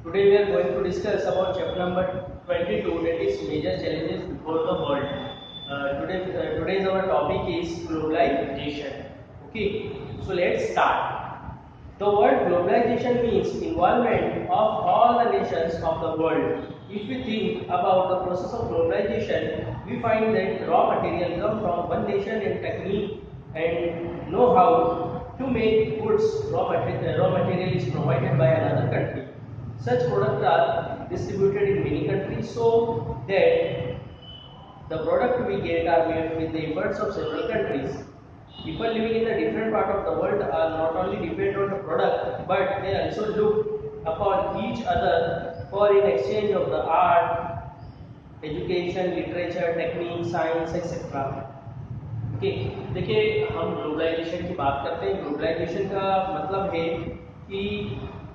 Today we are going to discuss about chapter number 22, that is major challenges before the world. Today's our topic is globalization. Okay, so let's start. The word globalization means involvement of all the nations of the world. If we think about the process of globalization, we find that raw material come from one nation and technique and know-how to make goods. Raw material is provided by another country. Such products are distributed in many countries so that the product we get are made with the efforts of several countries. People living in a different part of the world are not only depend on the product, but they also look upon each other for in exchange of the art, education, literature, technique, science, etc. Okay, देखिए हम globalisation की बात करते हैं। Globalisation का मतलब है कि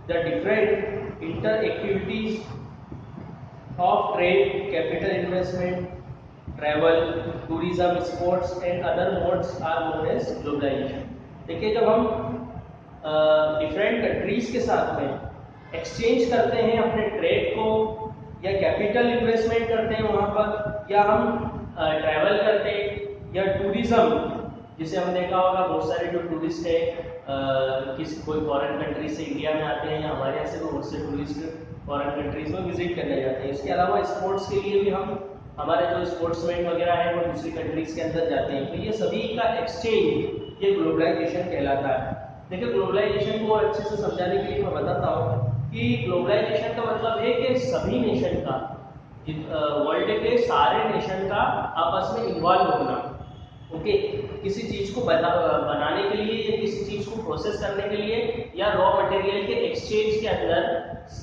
the different interactivities of trade, capital investment, travel, tourism, sports and other modes are known as globalisation. देखिए जब हम डिफरेंट कंट्रीज के साथ में एक्सचेंज करते हैं अपने ट्रेड को, या कैपिटल इन्वेस्टमेंट करते हैं वहाँ पर, या हम ट्रैवल करते हैं, या टूरिज्म, जिसे हम देखा होगा बहुत सारे जो टूरिस्ट है किसी कोई फॉरेन कंट्री से इंडिया में आते हैं, या हमारे यहाँ से बहुत से टूरिस्ट फॉरेन कंट्रीज में विजिट करने जाते हैं। इसके अलावा स्पोर्ट्स के लिए भी हम हमारे जो स्पोर्ट्समैन वगैरह है वो दूसरी कंट्रीज के अंदर जाते हैं। तो ये सभी का एक्सचेंज ये ग्लोबलाइजेशन कहलाता है। देखिए ग्लोबलाइजेशन को अच्छे से समझाने के लिए मैं बताता हूँ कि ग्लोबलाइजेशन का मतलब है कि सभी नेशन का, वर्ल्ड के सारे नेशन का आपस में इन्वॉल्व होना। ओके, किसी चीज को बनाने के लिए या किसी चीज को प्रोसेस करने के लिए या रॉ मटेरियल के एक्सचेंज के अंदर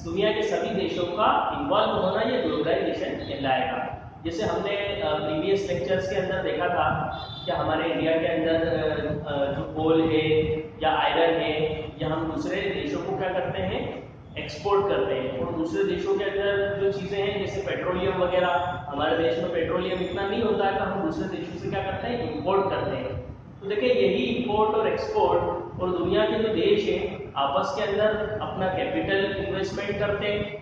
दुनिया के सभी देशों का इन्वॉल्व होना, ये ग्लोबलाइजेशन कहलाएगा। जैसे हमने प्रीवियस लेक्चर्स के अंदर देखा था कि हमारे इंडिया के अंदर जो कोल है या आयरन है, या हम दूसरे देशों को क्या करते हैं, एक्सपोर्ट करते हैं। और दूसरे देशों के अंदर जो चीज़ें हैं जैसे पेट्रोलियम वगैरह, हमारे देश में पेट्रोलियम इतना नहीं होता है तो हम दूसरे देशों से क्या करते हैं, इंपोर्ट करते हैं। तो देखिए यही इंपोर्ट और एक्सपोर्ट और दुनिया के जो देश हैं आपस के अंदर अपना कैपिटल इन्वेस्टमेंट करते हैं।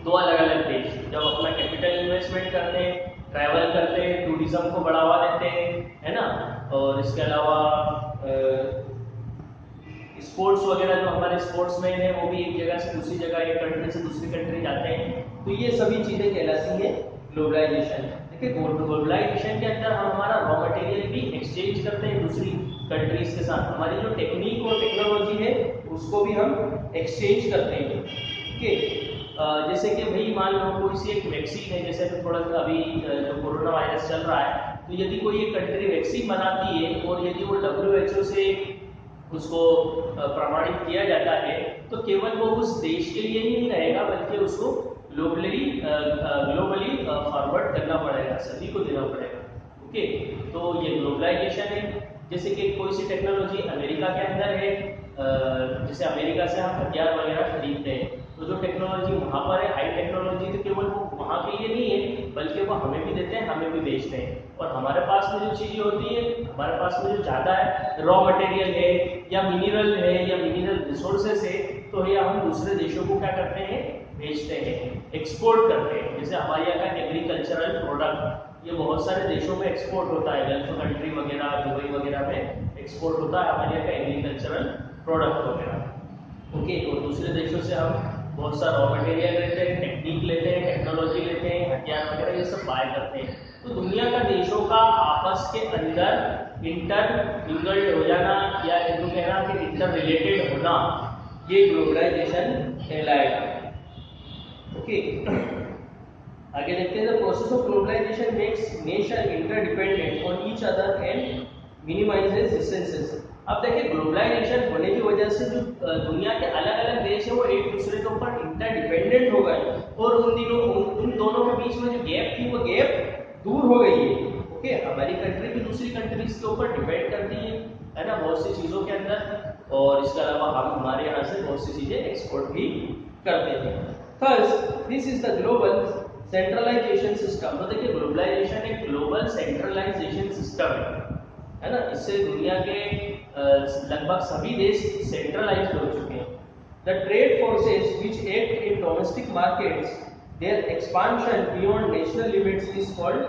दो अलग अलग देश जब अपना कैपिटल इन्वेस्टमेंट करते हैं, ट्रैवल करते हैं, टूरिज्म को बढ़ावा देते हैं, है ना, और इसके अलावा स्पोर्ट्स वगैरह जो हमारे स्पोर्ट्समैन है वो भी एक जगह से दूसरी जगह, एक कंट्री से दूसरी कंट्री जाते हैं। तो ये सभी चीजें कहलाती है ग्लोबलाइजेशन। देखिए ग्लोबलाइजेशन के अंदर हम हमारा रॉ मटेरियल भी एक्सचेंज करते हैं दूसरी कंट्रीज के साथ। हमारी जो टेक्निक और टेक्नोलॉजी है उसको भी हम एक्सचेंज करते हैं। ओके, जैसे कि भाई मान लो कोई सी एक वैक्सीन है, जैसे थोड़ा अभी जो कोरोना वायरस चल रहा है, तो यदि कोई एक कंट्री वैक्सीन बनाती है और यदि वो WHO से उसको प्रमाणित किया जाता है तो केवल वो उस देश के लिए ही नहीं रहेगा बल्कि उसको ग्लोबली फॉरवर्ड करना पड़ेगा, सभी को देना पड़ेगा। ओके, तो ये ग्लोबलाइजेशन है। जैसे कि कोई सी टेक्नोलॉजी अमेरिका के अंदर है, जैसे अमेरिका से हम हथियार वगैरह खरीदते हैं, तो जो टेक्नोलॉजी वहाँ पर है हाई टेक्नोलॉजी, तो केवल वो वहाँ के लिए नहीं है बल्कि वो हमें भी देते हैं, हमें भी बेचते हैं। और हमारे पास में जो चीज़ें होती है, हमारे पास में जो ज़्यादा है रॉ मटेरियल है या मिनरल है या मिनरल रिसोर्सेस है, तो ये हम दूसरे देशों को क्या करते हैं, बेचते हैं, एक्सपोर्ट करते हैं। जैसे हमारे यहाँ का एग्रीकल्चरल प्रोडक्ट ये बहुत सारे देशों में एक्सपोर्ट होता है, गल्फ कंट्री वगैरह, दुबई वगैरह में एक्सपोर्ट होता है हमारे यहाँ का एग्रीकल्चरल प्रोडक्ट वगैरह। ओके, और दूसरे देशों से हम बहुत सारा रॉ मटेरियल लेते हैं, टेक्निक लेते हैं, टेक्नोलॉजी लेते हैं, हथियार वगैरह ये सब बाय करते हैं। तो दुनिया का देशों का आपस के अंदर इंटरलिंक्ड हो जाना, या इनको कहना कि इंटर रिलेटेड होना, ये ग्लोबलाइजेशन कहलाएगा। ओके, आगे देखते हैं। The process of globalisation makes nation interdependent on each other and minimises distances. अब देखिए ग्लोबलाइजेशन होने की वजह से जो दुनिया के अलग अलग देश है वो एक दूसरे के ऊपर इंटरडिपेंडेंट हो गए, और उन दोनों के बीच में जो गैप थी वो गैप दूर हो गई है। ओके, हमारी कंट्री भी दूसरी कंट्रीज के ऊपर डिपेंड करती है ना, बहुत सी चीज़ों के अंदर, और इसके अलावा हम हमारे यहाँ से बहुत सी चीज़ें एक्सपोर्ट भी करते हैं। First, this is the global centralisation system. तो देखिए ग्लोबलाइजेशन एक ग्लोबल सेंट्रलाइजेशन सिस्टम है ना, इससे दुनिया के लगभग सभी देश सेंट्रलाइज्ड हो चुके हैं। The trade forces which act in domestic markets, their expansion beyond national limits is called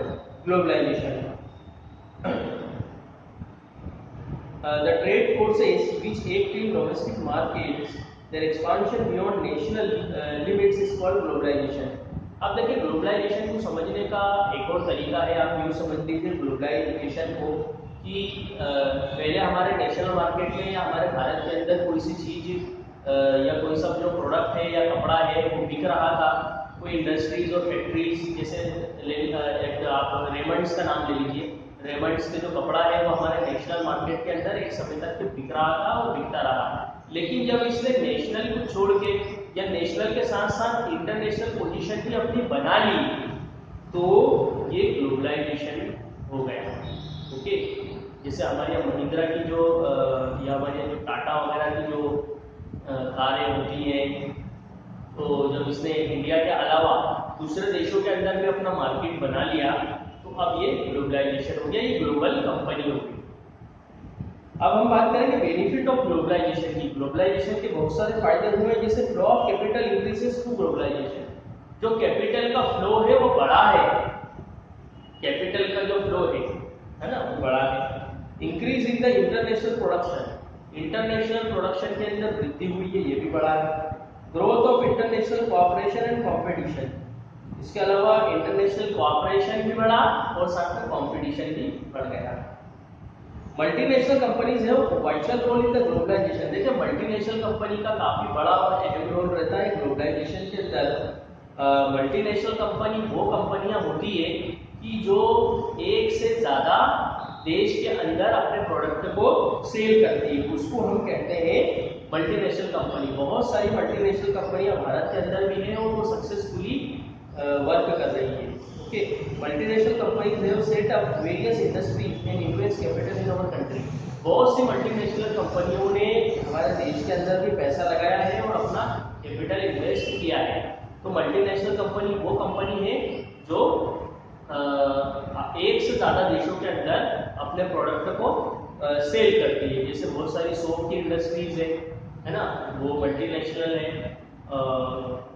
globalization. The trade forces which act in domestic markets, their expansion beyond national limits is called globalization. अब देखिए globalisation को समझने का एक और तरीका है, आप यूँ समझ लीजिए ग्लोबलाइजेशन को कि पहले हमारे नेशनल मार्केट में या हमारे भारत के अंदर कोई सी चीज़ या कोई सा जो प्रोडक्ट है या कपड़ा है वो बिक रहा था, कोई इंडस्ट्रीज और फैक्ट्रीज, जैसे आप रेमंड्स का नाम ले लीजिए, रेमंड्स के जो कपड़ा है वो हमारे नेशनल मार्केट के अंदर एक समय तक बिक रहा था और बिकता रहा। लेकिन जब इसने नेशनल को छोड़ के या नेशनल के साथ साथ इंटरनेशनल पोजीशन भी अपनी बना ली तो ये ग्लोबलाइजेशन हो गया। ओके, जैसे हमारे यहाँ महिंद्रा की जो या हमारे जो टाटा वगैरह की जो कारें होती हैं, तो जब इसने इंडिया के अलावा दूसरे देशों के अंदर भी अपना मार्केट बना लिया तो अब ये ग्लोबलाइजेशन हो गया, ये ग्लोबल कंपनी हो गई। अब हम बात करेंगे बेनिफिट ऑफ ग्लोबलाइजेशन की। ग्लोबलाइजेशन के बहुत सारे फायदे हुए, जैसे flow of capital increases through globalisation. जो कैपिटल का फ्लो है वो बढ़ा है, कैपिटल का जो फ्लो है ना, वो बढ़ा है। Increase in the international production, international production के अंदर वृद्धि हुई है, ये भी बढ़ा है। Growth of international cooperation and competition, इसके अलावा इंटरनेशनल कोऑपरेशन भी बढ़ा और साथ में कंपटीशन भी बढ़ गया। मल्टीनेशनल कंपनीज है वो vital role in the globalisation. देखिए मल्टीनेशनल कंपनी का काफी बड़ा और अहम रोल रहता है ग्लोबलाइजेशन के अंदर। मल्टीनेशनल कंपनी वो कंपनियां होती है कि जो एक से ज्यादा देश के अंदर अपने प्रोडक्ट को सेल करती है, उसको हम कहते हैं मल्टीनेशनल कंपनी। बहुत सारी मल्टीनेशनल कंपनियां भारत के अंदर भी हैं और वो सक्सेसफुली वर्क कर रही है। Okay, multinational companies have set up various industries and invest capital in our country. बहुत सी मल्टीनेशनल कंपनियों ने हमारे देश के अंदर भी पैसा लगाया है और अपना कैपिटल इन्वेस्ट किया है। तो मल्टीनेशनल कंपनी वो कंपनी है जो एक से ज्यादा देशों के अंदर अपने प्रोडक्ट को सेल करती है। जैसे बहुत सारी सोप की इंडस्ट्रीज है ना, वो मल्टीनेशनल है।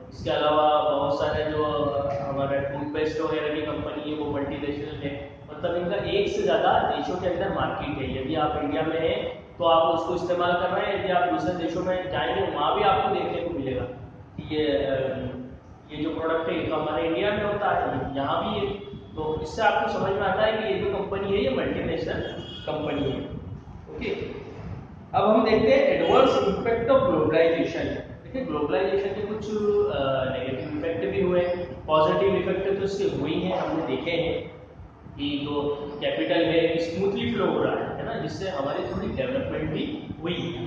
इसके अलावा बहुत सारे जो हमारे टूथपेस्ट वगैरह की कंपनी है वो मल्टीनेशनल है। मतलब इनका एक से ज़्यादा देशों के अंदर मार्केट है। यदि आप इंडिया में हैं तो आप उसको इस्तेमाल कर रहे हैं, यदि आप दूसरे देशों में जाएंगे वहाँ भी आपको देखने को मिलेगा कि ये जो प्रोडक्ट है तो हमारे इंडिया में होता है, यहाँ भी है। तो इससे आपको समझ में आता है कि ये जो कंपनी है ये मल्टीनेशनल कंपनी है। ओके, अब हम देखते हैं एडवर्स इम्पैक्ट ऑफ ग्लोबलाइजेशन। देखिए ग्लोबलाइजेशन के कुछ नेगेटिव इफेक्ट भी हुए, पॉजिटिव इफेक्ट तो इसके हुए हैं, हमने देखे हैं कि जो कैपिटल है स्मूथली फ्लो हो रहा है ना, जिससे हमारी थोड़ी डेवलपमेंट भी हुई है।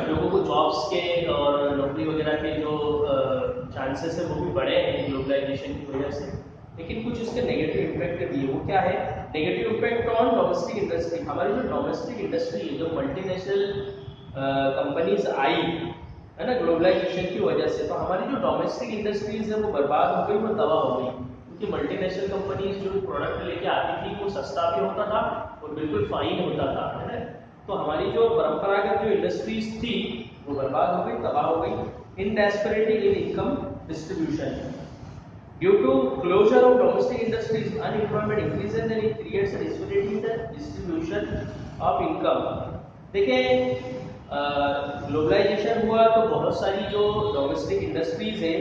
लोगों को जॉब्स के और नौकरी वगैरह के जो चांसेस है वो भी बढ़े हैं ग्लोबलाइजेशन की वजह से। लेकिन कुछ इसके नेगेटिव इम्पैक्ट भी है। वो क्या है? Negative impact on domestic industry. हमारी जो डोमेस्टिक इंडस्ट्री है, जो मल्टीनेशनल कंपनीज आई है ना ग्लोबलाइजेशन की वजह से, तो हमारी जो डोमेस्टिक इंडस्ट्रीज है वो बर्बाद हो गई, वो तबाह हो गई। क्योंकि मल्टीनेशनल कंपनीज जो प्रोडक्ट लेके आती थी वो सस्ता भी होता था और बिल्कुल फाइन होता था, है ना। तो हमारी जो परंपरागत जो इंडस्ट्रीज थी वो बर्बाद हो गई, तबाह हो गई। In disparity in income distribution, due to closure of domestic industries unemployment increases and it creates a disparity in the distribution of income. देखिए ग्लोबलाइजेशन हुआ तो बहुत सारी जो डोमेस्टिक इंडस्ट्रीज है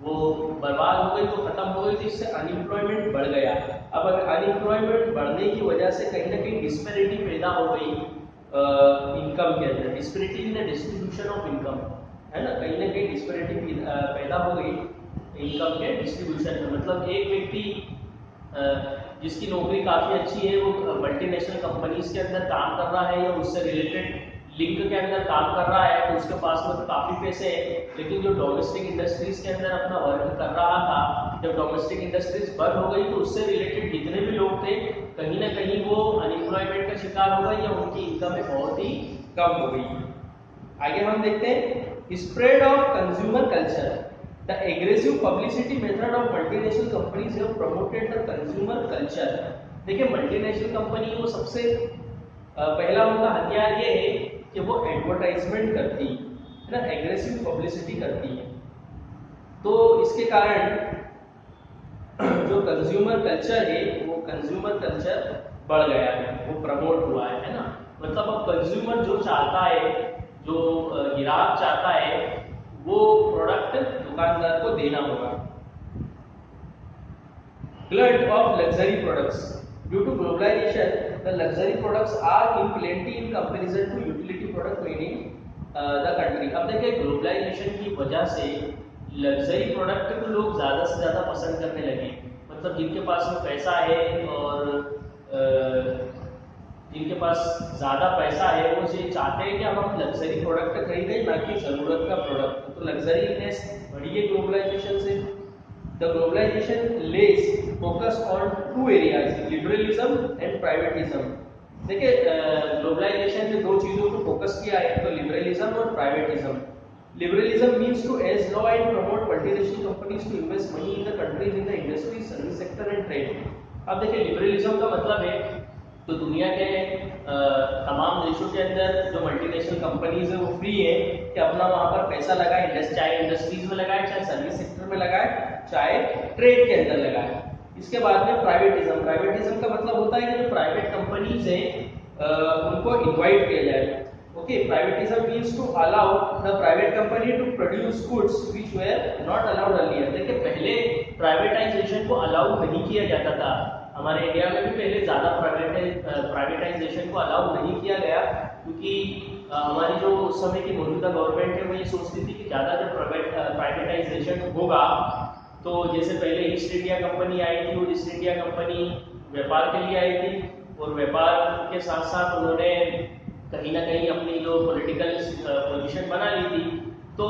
वो बर्बाद हो गई, तो खत्म हो गई, तो इससे अनएम्प्लॉयमेंट बढ़ गया। अब अनएम्प्लॉयमेंट बढ़ने की वजह से कहीं ना कहीं डिस्पैरिटी पैदा हो गई इनकम के अंदर, disparity in the distribution of income, है ना। कहीं ना कहीं डिस्पैरिटी पैदा हो गई इनकम के डिस्ट्रीब्यूशन में। मतलब एक व्यक्ति जिसकी नौकरी काफ़ी अच्छी है वो मल्टीनेशनल कंपनीज के अंदर काम कर रहा है या उससे रिलेटेड लिंक के अंदर काम कर रहा है, तो उसके पास में तो काफ़ी पैसे हैं। लेकिन जो डोमेस्टिक इंडस्ट्रीज के अंदर अपना वर्क कर रहा था, जब डोमेस्टिक इंडस्ट्रीज बंद हो गई तो उससे रिलेटेड जितने भी लोग थे कहीं ना कहीं वो अनएम्प्लॉयमेंट का शिकार हो गए या उनकी इनकम बहुत ही कम हो गई। आगे हम देखते हैं spread of consumer culture. The aggressive publicity method of multinational companies have promoted the consumer culture. देखिए मल्टीनेशनल कंपनी वो सबसे पहला उनका हथियार ये है कि वो एडवर्टाइजमेंट करती है ना, एग्रेसिव पब्लिसिटी करती है। तो इसके कारण जो कंज्यूमर कल्चर है वो कंज्यूमर कल्चर बढ़ गया है, वो प्रमोट हुआ है ना। मतलब अब कंज्यूमर जो चाहता है, जो ग्राहक चाहता है, वो प्रोडक्ट दुकानदार को देना होगा। Glut of luxury products. Due to globalization, the luxury products are in plenty in comparison to utility product made in the country. अब देखिए ग्लोबलाइजेशन की वजह से लग्जरी प्रोडक्ट को लोग ज़्यादा से ज़्यादा पसंद करने लगे। मतलब जिनके पास में पैसा है और जिनके पास ज़्यादा पैसा है वो ये चाहते हैं कि हम लग्जरी प्रोडक्ट खरीदें, ना कि ज़रूरत का प्रोडक्ट। तो लग्जरीनेस बढ़ी है ग्लोबलाइजेशन से। The globalization lays focus on two areas, liberalism and privatism. देखिए ग्लोबलाइजेशन ने दो चीजों को फोकस किया है, तो लिबरलिज्म और privatism. Liberalism means to ease law and promote multinational companies to invest money in the countries in the industry, service sector and trade. अब देखिए लिबरलिज्म का मतलब है तो दुनिया के तमाम देशों के अंदर जो मल्टीनेशनल कंपनीज है वो फ्री है कि अपना वहां पर पैसा लगाए, चाहे इंडस्ट्रीज में लगाए, चाहे सर्विस सेक्टर में लगाए, चाहे ट्रेड के अंदर लगाए। इसके बाद में प्राइवेटिज्म। प्राइवेटिज्म का मतलब होता है कि जो प्राइवेट कंपनीज हैं उनको इनवाइट किया जाए। Okay, privatism means to allow the private company to produce goods which were not allowed earlier. देखिए पहले प्राइवेटाइजेशन को अलाउ नहीं किया जाता था। हमारे इंडिया में भी पहले ज़्यादा प्राइवेटाइजेशन को अलाउ नहीं किया गया, क्योंकि हमारी जो उस समय की मौजूदा गवर्नमेंट है वो ये सोचती थी कि ज़्यादा जब प्राइवेटाइजेशन होगा तो जैसे पहले ईस्ट इंडिया कंपनी आई थी, और ईस्ट इंडिया कंपनी व्यापार के लिए आई थी, और व्यापार के साथ साथ उन्होंने कहीं ना कहीं अपनी जो पॉलिटिकल पोजीशन बना ली थी। तो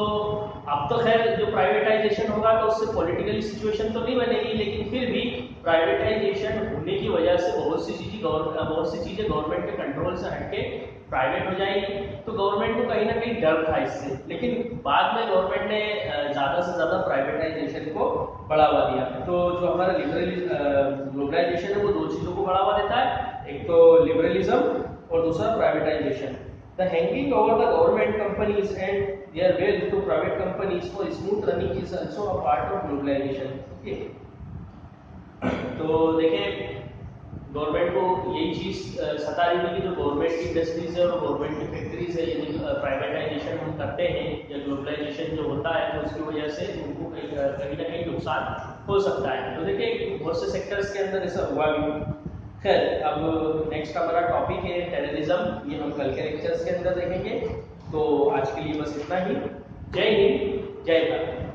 अब तो खैर जो प्राइवेटाइजेशन होगा तो उससे पॉलिटिकल सिचुएशन तो नहीं बनेगी, लेकिन फिर भी प्राइवेटाइजेशन होने की वजह से बहुत सी चीज़ें गवर्नमेंट के कंट्रोल से हटके प्राइवेट हो जाएगी। तो गवर्नमेंट को कहीं ना कहीं डर था इससे, लेकिन बाद में गवर्नमेंट ने ज़्यादा से ज़्यादा प्राइवेटाइजेशन को बढ़ावा दिया। तो जो हमारा ग्लोबलाइजेशन है वो दो चीज़ों को बढ़ावा देता है, एक तो लिबरलिज्म और दूसरा privatisation. The hanging over the government companies and their wealth to private companies for smooth running is also a part of globalization. Okay. तो देखिए गवर्नमेंट को यही चीज़ सता रही थी कि जो गवर्नमेंट की इंडस्ट्रीज है और गवर्नमेंट की फैक्ट्रीज है, यदि प्राइवेटाइजेशन हम करते हैं या ग्लोबलाइजेशन जो होता है तो उसकी वजह से उनको कहीं ना कहीं नुकसान हो सकता है। तो देखिए बहुत से सेक्टर्स के अंदर ऐसा हुआ भी। खैर अब नेक्स्ट हमारा टॉपिक है टेररिज्म, ये हम कल के लेक्चर्स के अंदर देखेंगे। तो आज के लिए बस इतना ही। जय हिंद, जय भारत।